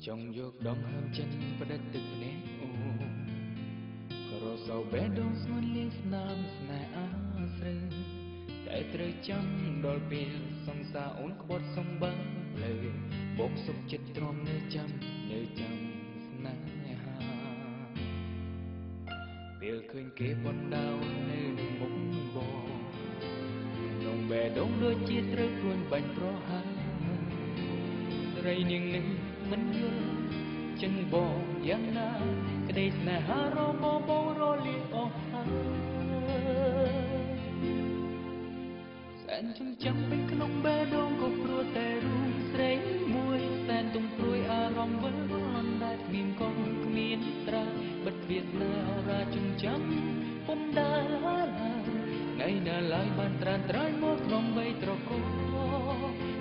Trong dục đong ham chân và đấtទឹកnét ô Rồi sau bé đông xuân liên nam snai á sưng Tại trời trăng đôi bia sông xa ốn có bọt sông băng lời bốc sốc chết tròn nơi chăm snai ha Việc khuyên kế bọn đau nơi mốc bò Nông bè đông đôi chia trơ ruồn bánh pro ha Rây niềng nâng mình yêu chân bò giang na cái đây là ha ro mò bông ro li o ha san chung chăm bên cái nông bé đông có pro tè ru sấy mùi san tung pruy a rom với lon đại miền con miền tra bất việt nào ra chung chăm phong đa la ngày nào lại bàn tràn trái mốt nông bay trò cô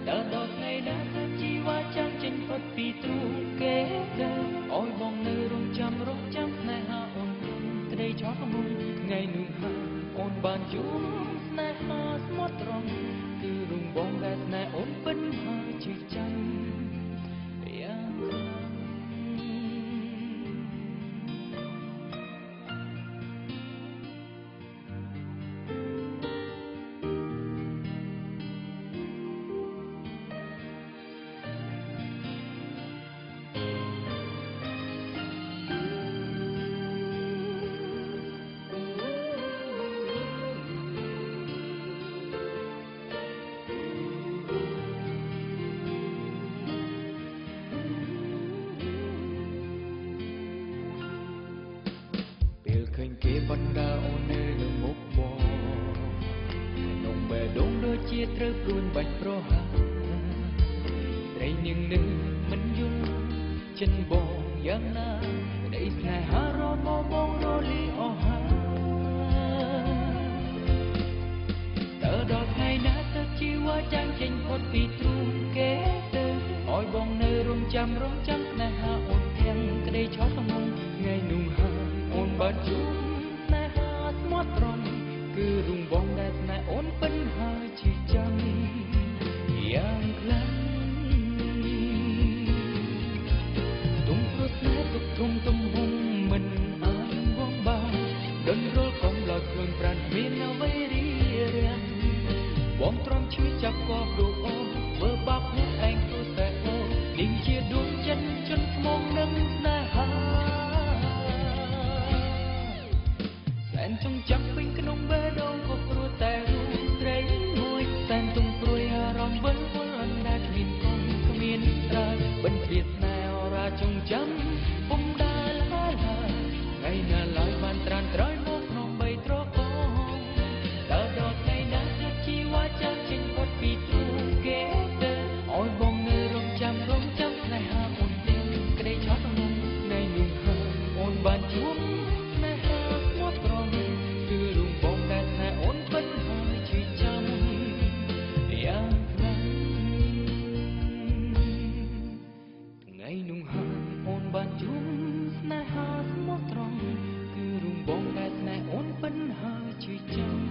đã đọt ngày đã chiว่าจังចិនផុតពីទ្រូងគេទៅអោយបងនៅរងចាំស្នេហាអូនក្តីចោលមុនថ្ងៃនោះហើយអូនបានជួបស្នេហាស្មោះត្រង់គឺរងបងដែលស្នេហ៍អូនពិនហើយជឿចាំយ៉ាងខ្លាំងឃើញគេបណ្ដាអូននៅលើមុខបងក្នុងបេះដូងដូចជាត្រូវព្រួញបាច់ប្រហាត្រីនាងនឹងមិនយល់ចិនបងយ៉ាងណាក្តីស្នេហារមបងរលីអស់ហើយតើដល់ថ្ងៃណាទៅជីវ៉ាចាំងចេញផុតពីទ្រូងគេទៅអោយបងនៅរងចាំស្នេហាអូនទាំងក្តីឆោតងងថ្ងៃនោះហើយអូនបានជួបស្នេហាស្មោះត្រង់គឺរងបងដែលស្នេហ៍អូនពិនហើយជាចាំយ៉ាងខ្លាំងទុំព្រោះស្នេហ៍ទុកធំទំហំមិនអាចវងបានដុនរលកំឡោចខ្លួនប្រាណមានអ្វីរីរាំងបងទ្រាំជួយចាប់កបរូបអូនធ្វើបាបខ្លួនឯងព្រោះតែអូននាងជាដួងចិត្តជន់ស្មងនឹងស្នេហាចង់ចាំពេញក្នុងបេះដូងក៏ព្រោះតែរូបស្រីមួយសែនទុំព្រួយអារម្មណ៍វិលវល់អណ្ដាតមានកូនគ្មានត្រើយបិណ្ឌព្រាស្នេហ៍អរាចង់ចាំពុំដែលឡើយថ្ងៃណាឡើយបានត្រានត្រយមកក្នុងបីត្រកងតើដល់ថ្ងៃណាជីវ៉ាចាំងចេញផុតពីទ្រូងគេទៅអោយបងនៅរងចាំស្នេហាអូនទាំងក្តីឆោតងងថ្ងៃនោះហើយអូនបានជួបស្នេហាស្មោះត្រង់គឺរងបងដែលស្នេហ៍អូនពិនហើយជឿចាំយ៉ាងខ្លាំងថ្ងៃនោះហើយអូនបានជួបស្នេហាស្មោះត្រង់គឺរងបងដែលស្នេហ៍អូនពិនហើយជឿចាំ